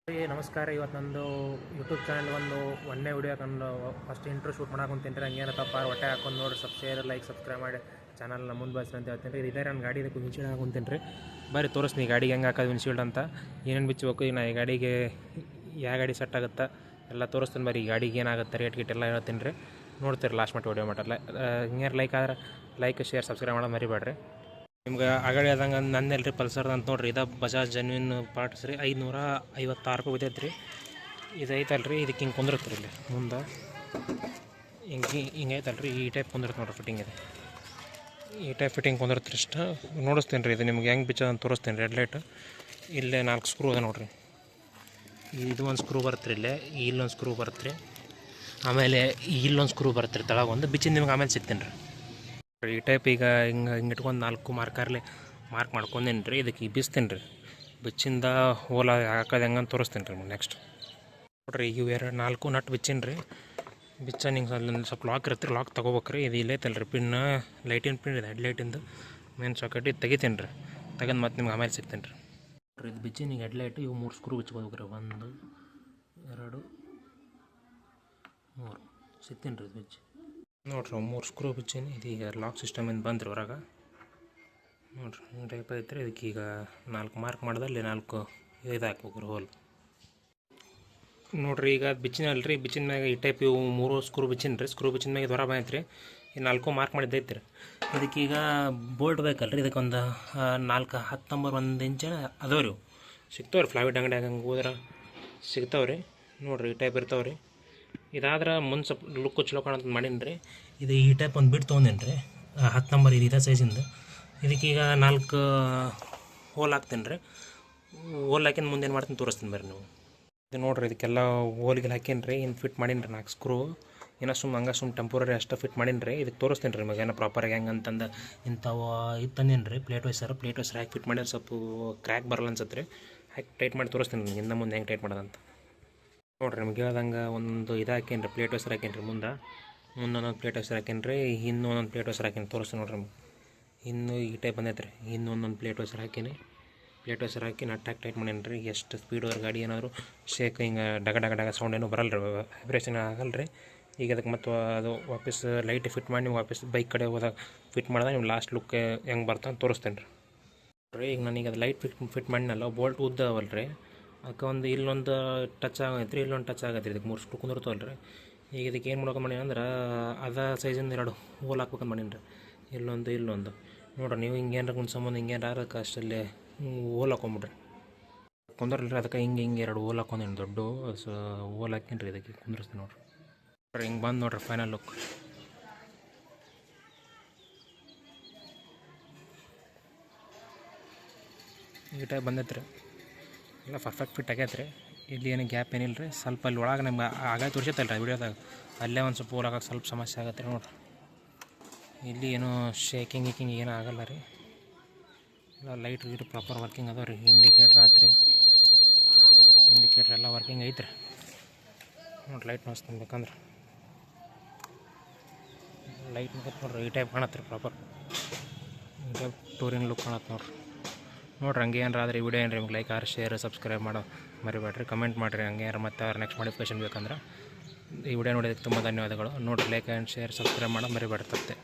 ನಮಸ್ಕಾರ. ಇವತ್ತು ನಂದು ಯೂಟ್ಯೂಬ್ ಚಾನಲ್ ಒಂದು ಒಂದೇ ವಿಡಿಯೋ ಹಾಕೊಂಡು ಫಸ್ಟ್ ಇಂಟ್ರೋ ಶೂಟ್ ಮಾಡಕ್ಕೆ ಹಂಗೇನತ್ತಪ್ಪ ಹೊಟ್ಟೆ ಹಾಕೊಂಡು ನೋಡಿ ಶೇರ್ ಲೈಕ್ ಸಬ್ಸ್ಕ್ರೈಬ್ ಮಾಡಿ ಚಾನಲ್ನ ಮುಂದೆ ಬಯಸ್ರಿ ಅಂತ ಹೇಳ್ತೀನಿ ರೀ. ಇದೇ ನನ್ನ ಗಾಡಿ ಇದಕ್ಕೆ ವಿನ್ಶೀಲ್ಡ್ ಹಾಕೊಂತೀನಿ ರೀ. ಬರೀ ತೋರಿಸ್ತೀನಿ ಗಾಡಿಗೆ ಹೆಂಗೆ ಹಾಕೋದು ವಿನ್ಶೀಲ್ಡ್ ಅಂತ, ಏನೇನು ಬಿಚ್ಚಬೇಕು, ಈಗ ನಾ ಈ ಗಾಡಿಗೆ ಯಾವ ಗಾಡಿ ಸೆಟ್ ಆಗುತ್ತಾ ಎಲ್ಲ ತೋರಿಸ್ತೀನಿ. ಬರೀ ಈ ಗಾಡಿಗೆ ಏನಾಗುತ್ತೆ ರೇಟ್ ಗಿಟ್ ಎಲ್ಲ ಹೇಳ್ತೀನಿ ರೀ. ನೋಡ್ತೀರಿ ಲಾಸ್ಟ್ ಮಟ್ಟ ವಿಡಿಯೋ ಮಾಡಲ್ಲ. ಹಿಂಗೆ ಲೈಕ್ ಆದ್ರೆ ಲೈಕ್ ಶೇರ್ ಸಬ್ಸ್ಕ್ರೈಬ್ ಮಾಡೋದು ಮರಿಬೇಡ್ರಿ. ನಿಮ್ಗೆ ಆಗಡೆ ಆದಂಗೆ ನಂದೆಲ್ಲ ರೀ ಪಲ್ಸರ್ದು ಅಂತ ನೋಡಿರಿ. ಇದು ಬಜಾಜ್ ಜೆನ್ಯೂನ್ ಪಾರ್ಟ್ಸ್ ರೀ. 556 ರೂಪಾಯಿ ಬಿದ್ದೈತೆ ರೀ. ಇದು ಐತಲ್ಲ ರೀ, ಇದಕ್ಕೆ ಹಿಂಗೆ ಕುಂದಿರುತ್ತೆ ರೀ. ಇಲ್ಲಿ ಮುಂದೆ ಹಿಂಗೆ ಐತಲ್ಲ ರೀ, ಈ ಟೈಪ್ ಕುಂದಿರುತ್ತೆ ನೋಡಿರಿ. ಫಿಟ್ಟಿಂಗ್ ಇದೆ, ಈ ಟೈಪ್ ಫಿಟ್ಟಿಂಗ್ ಕುಂದಿರುತ್ತೆ ರೀ. ಇಷ್ಟ ನೋಡಿಸ್ತೀನಿ ರೀ. ಇದು ನಿಮ್ಗೆ ಹೆಂಗೆ ಬಿಚ್ಚೋದಂತ ತೋರಿಸ್ತೀನಿ. ರೆಡ್ ಲೈಟ್ ಇಲ್ಲೇ 4 ಸ್ಕ್ರೂ ಅದ ನೋಡಿರಿ. ಇದು ಒಂದು ಸ್ಕ್ರೂ ಬರುತ್ತೆ ರೀ. ಇಲ್ಲೇ ಇಲ್ಲೊಂದು ಸ್ಕ್ರೂ ಬರುತ್ತೆ ರೀ. ಆಮೇಲೆ ಇಲ್ಲೊಂದು ಸ್ಕ್ರೂ ಬರುತ್ತೆ ರೀ. ತಳಗೊಂದು ಬಿಚ್ಚಿಂದ ನಿಮ್ಗೆ ಆಮೇಲೆ ಸಿಗ್ತೀನಿ ರೀ. ಈ ಟೈಪ್ ಈಗ ಹಿಂಗೆ ಇಟ್ಕೊಂಡು 4 ಮಾರ್ಕರ್ಲಿ ಮಾರ್ಕ್ ಮಾಡ್ಕೊಂಡೇನಿ ರೀ. ಇದಕ್ಕೆ ಈಗ ಬಿಚ್ತೀನಿ ರೀ. ಬಿಚ್ಚಿಂದ ಹೋಲ ಹಾಕೋದು ಹೆಂಗಂತ ತೋರಿಸ್ತೀನಿ ರೀ ನೆಕ್ಸ್ಟ್. ನೋಡಿರಿ, ಈಗ 4 ನಟ್ ಬಿಚ್ಚಿನಿ ರೀ. ಬಿಚ್ಚ ನಿಂಗೆ ಸ್ವಲ್ಪ ಲಾಕ್ ಇರುತ್ತೆ, ಲಾಕ್ ತೊಗೋಬೇಕ್ರಿ. ಇದು ಇಲ್ಲೈತಲ್ಲ ರೀ ಪಿನ್, ಲೈಟಿನ ಪಿನ್ ಇದೆ, ಹೆಡ್ಲೈಟಿಂದು ಮೇನ್ ಸಾಕೆಟ್. ಇದು ತೆಗಿತೀನಿ ರೀ. ತೆಗೆದು ಮತ್ತೆ ನಿಮ್ಗೆ ಆಮೇಲೆ ಸಿಗ್ತೀನಿ ರೀ. ನೋಡಿರಿ, ಇದು ಬಿಚ್ಚಿ ನಿಂಗೆ ಹೆಡ್ಲೈಟು ಇವು 3 ಸ್ಕ್ರೂ ಬಿಚ್ಕೋಬೇಕು ರೀ. 1 2 3 ಸಿಗ್ತೀನಿ ರೀ. ಇದು ಬಿಚ್ಚಿ ನೋಡಿರಿ, 3 ಸ್ಕ್ರೂ ಬಿಚ್ಚೀನಿ. ಇದೀಗ ಲಾಕ್ ಸಿಸ್ಟಮಿಂದ ಬಂದ್ರಿ ಹೊರಗೆ. ನೋಡಿರಿ, ಹಿಂಗೆ ಟೈಪ್ ಐತ್ರಿ. ಇದಕ್ಕೆ ಈಗ 4 ಮಾರ್ಕ್ ಮಾಡಿದಲ್ಲಿ 4 ಇದು ಹಾಕ್ಬೇಕು ರೀ ಹೋಲ್. ನೋಡಿರಿ, ಈಗ ಬಿಚ್ಚಿನಲ್ಲ ರೀ. ಬಿಚ್ಚಿನ ಮ್ಯಾಗ ಈ ಟೈಪ್ ಇವು 3 ಸ್ಕ್ರೂ ಬಿಚ್ಚಿನ ರೀ. ಸ್ಕ್ರೂ ಬಿಚ್ಚಿನ ಮ್ಯಾಗ ಹೊರ ಬಂದೈತೆ ರೀ. ಈ 4 ಮಾರ್ಕ್ ಮಾಡಿದ್ದೈತೆ ರೀ. ಇದಕ್ಕೀಗ ಬೋಲ್ಟ್ ಬೇಕಲ್ಲ ರೀ. ಇದಕ್ಕೆ ಒಂದು 4 10 ನಂಬರ್ 1 ಇಂಚ್ ಅದಾವೆ ರೀ. ಸಿಗ್ತಾವೆ ರೀ. ಫ್ಲಾವಿಟ್ ಅಂಗಡಿಯಾಗ ಹಂಗೆ ಹೋದ್ರೆ ಸಿಗ್ತಾವೆ ರೀ. ನೋಡಿರಿ, ಈ ಟೈಪ್ ಇರ್ತಾವೆ ರೀ. ಇದಾದ್ರೆ ಮುಂದೆ ಸ್ವಲ್ಪ ಲುಕ್ ಚಲೋ ಕಾಣಂತ ಮಾಡೀನಿ ರೀ. ಇದು ಈ ಟೈಪ್ ಒಂದು ಬಿಟ್ಟು ತೊಗೊಂಡೇನಿ ರೀ. 10 ನಂಬರ್ ಇದು ಇದೇ ಸೈಜಿಂದ. ಇದಕ್ಕೀಗ 4 ಹೋಲ್ ಹಾಕ್ತೀನಿ ರೀ. ಹೋಲ್ ಹಾಕಿನ ಮುಂದೆ ಏನು ಮಾಡ್ತೀನಿ ತೋರಿಸ್ತೀನಿ ಬರ್ರಿ ನೀವು. ಇದು ನೋಡಿರಿ, ಇದಕ್ಕೆಲ್ಲ ಹೋಲ್ಗೆ ಹಾಕೀನಿ ರೀ. ಇನ್ನು ಫಿಟ್ ಮಾಡೀನಿ ರೀ 4 ಸ್ಕ್ರೂ. ಏನೋ ಸುಮ್ಮ ಟೆಂಪರರಿ ಅಷ್ಟು ಫಿಟ್ ಮಾಡೀನಿ ರೀ. ಇದಕ್ಕೆ ತೋರಿಸ್ತೀನಿ ರೀ ನಿಮಗೆ ಏನೋ ಪ್ರಾಪರಾಗಿ ಹೆಂಗೆ ಅಂತಂದು. ಇಂಥವು ಇದು ತಂದೀನಿ ರೀ ಪ್ಲೇಟ್ ವೈಸರ್ ಹಾಕಿ ಫಿಟ್ ಮಾಡಿದ್ರೆ ಸ್ವಲ್ಪ ಕ್ರ್ಯಾಕ್ ಬರಲ್ಲ ಅನ್ಸುತ್ತೆ ರೀ. ಹಾಕಿ ಟೈಟ್ ಮಾಡಿ ತೋರಿಸ್ತೀನಿ ನಿಮ್ಗೆ ಹಿಂದೆ ಮುಂದೆ ಹೆಂಗೆ ಟೈಟ್ ಮಾಡೋದಂತ. ನೋಡಿರಿ, ನಿಮ್ಗೆ ಹೇಳ್ದಂಗೆ ಒಂದು ಇದು ಹಾಕೀನಿ ರೀ, ಪ್ಲೇಟ್ ವೈಸರ್ ಹಾಕೀನಿ ರೀ. ಮುಂದೆ ಒಂದೊಂದು ಪ್ಲೇಟ್ ವೈಸರ್ ಹಾಕೀನಿ ರೀ. ಇನ್ನೂ ಒಂದೊಂದು ಪ್ಲೇಟ್ ವೈಸರ್ ಹಾಕೀನಿ ತೋರಿಸ್ತೀನಿ ನೋಡಿರಿ ನಿಮ್ಗೆ. ಇನ್ನೂ ಈ ಟೈಪ್ ಬಂದೈತೆ ರೀ. ಇನ್ನೂ ಒಂದೊಂದು ಪ್ಲೇಟ್ ವೈಸರ್ ಹಾಕೀನಿ. ಪ್ಲೇಟ್ ವೈಸರ್ ಹಾಕಿ ನಟ್ಟಾಗಿ ಟೈಟ್ ಮಾಡೀನಿ ರೀ. ಎಷ್ಟು ಸ್ಪೀಡ್ ಹೋದ್ರೆ ಗಾಡಿ ಏನಾದರೂ ಶೇಕ್ ಹಿಂಗೆ ಡಗ ಸೌಂಡ್ ಏನೂ ಬರಲ್ಲ ರೀ, ವೈಬ್ರೇಷನ್ ಆಗಲ್ಲ ರೀ. ಈಗ ಅದಕ್ಕೆ ಮತ್ತು ಅದು ವಾಪಸ್ ಲೈಟ್ ಫಿಟ್ ಮಾಡಿ ನೀವು ವಾಪಸ್ ಬೈಕ್ ಕಡೆ ಹೋದಾಗ ಫಿಟ್ ಮಾಡಿದಾಗ ನೀವು ಲಾಸ್ಟ್ ಲುಕ್ ಹೆಂಗೆ ಬರ್ತಾ ಅಂತ ತೋರಿಸ್ತೇನೆ ರೀ. ಈಗ ನಾನೀಗ ಅದು ಲೈಟ್ ಫಿಟ್ ಮಾಡಿನಲ್ಲ, ಬೋಲ್ಟ್ ಉದ್ದವಲ್ಲ ರೀ. ಅದಕ್ಕೆ ಒಂದು ಇಲ್ಲೊಂದು ಟಚ್ ಆಗೈತೆ ರೀ, ಇಲ್ಲೊಂದು ಟಚ್ ಆಗೈತೆ ರೀ. ಇದಕ್ಕೆ 3 ಸ್ಕ್ರೂ ಕುಂದಿರ್ತವಲ್ಲ ರೀ. ಈಗ ಇದಕ್ಕೆ ಏನು ಮಾಡ್ಕೊಂಡು ಮಾಡೀನಿ ಅಂದ್ರೆ ಅದ ಸೈಜಿಂದ 2 ಹೋಲ್ ಹಾಕ್ಬೇಕಂತ ಮಾಡೀನಿ ರೀ. ಇಲ್ಲೊಂದು ನೋಡಿರಿ, ನೀವು ಹಿಂಗೇನಾರ ಸಂಬಂಧ ಹಿಂಗೇನಾರ ಅದಕ್ಕೆ ಅಷ್ಟಲ್ಲೇ ಹೋಲ್ ಹಾಕೊಂಬಿಡ್ರಿ. ಕುಂದ್ರಲ್ಲ ರೀ. ಅದಕ್ಕೆ ಹಿಂಗೆ 2 ಹೋಲ್ ಹಾಕೊಂಡೇನು ದೊಡ್ಡ ಹೋಲ್ ಹಾಕೀನಿ ರೀ. ಇದಕ್ಕೆ ಕುಂದ್ರಿಸ್ತೀನಿ ನೋಡಿರಿ. ಹಿಂಗೆ ಬಂದು ನೋಡಿರಿ ಫೈನಲ್ ಲುಕ್. ಈ ಟೈಪ್ ಬಂದೈತೆ ರೀ. ಎಲ್ಲ ಪರ್ಫೆಕ್ಟ್ ಫಿಟ್ ಆಗೈತೆ ರೀ. ಇಲ್ಲಿ ಏನು ಗ್ಯಾಪ್ ಏನಿಲ್ಲ ರೀ. ಸ್ವಲ್ಪ ಅಲ್ಲಿ ಒಳಗೆ ನಮ್ಗೆ ಆಗ ತೋರಿಸೈತಲ್ಲ ರೀ ವಿಡಿಯೋದಾಗ, ಅಲ್ಲೇ ಒಂದು ಸ್ವಲ್ಪ ಹೋಲಾಗ ಸ್ವಲ್ಪ ಸಮಸ್ಯೆ ಆಗತ್ತೆ ರೀ. ನೋಡಿರಿ, ಇಲ್ಲಿ ಏನೂ ಶೇಕಿಂಗ್ ಏನೂ ಆಗಲ್ಲ ರೀ. ಎಲ್ಲ ಲೈಟ್ ಪ್ರಾಪರ್ ವರ್ಕಿಂಗ್ ಅದಾವೆ ರೀ. ಇಂಡಿಕೇಟ್ರ್ ಎಲ್ಲ ವರ್ಕಿಂಗ್ ಐತೆ ರೀ. ನೋಡಿರಿ, ಲೈಟ್ ನೋಡ್ತೀನಿ ಬೇಕಂದ್ರೆ ಲೈಟ್ ನೋಡಿರಿ. ಈ ಟೈಪ್ ಕಾಣತ್ತೆ ರೀ ಪ್ರಾಪರ್. ಈ ಟೈಪ್ ಟೂರಿನ ಲುಕ್ ಕಾಣತ್ತೆ ನೋಡಿರಿ. ಹಂಗೆ ಏನಾರ ಆದರೆ ಈ ವಿಡಿಯೋ ಏನಾರ ನಿಮ್ಗೆ ಲೈಕ್ ಆರ್ ಶೇರ್ ಸಬ್ಸ್ಕ್ರೈಬ್ ಮಾಡೋ ಮರಿಬೇಡ್ರಿ. ಕಮೆಂಟ್ ಮಾಡಿರಿ. ಹಂಗೆ ಏನಾರ ಮತ್ತೆ ಅವ್ರ ನೆಕ್ಸ್ಟ್ ಮಾಡಿಫಿಕೇಷನ್ ಬೇಕಂದ್ರೆ. ಈ ವಿಡಿಯೋ ನೋಡೋದಕ್ಕೆ ತುಂಬ ಧನ್ಯವಾದಗಳು. ನೋಡಿರಿ, ಲೈಕ್ ಆ್ಯಂಡ್ ಶೇರ್ ಸಬ್ಸ್ಕ್ರೈಬ್ ಮಾಡೋದು ಮರಿಬೇಡ್ರಿ ತಪ್ಪದೆ.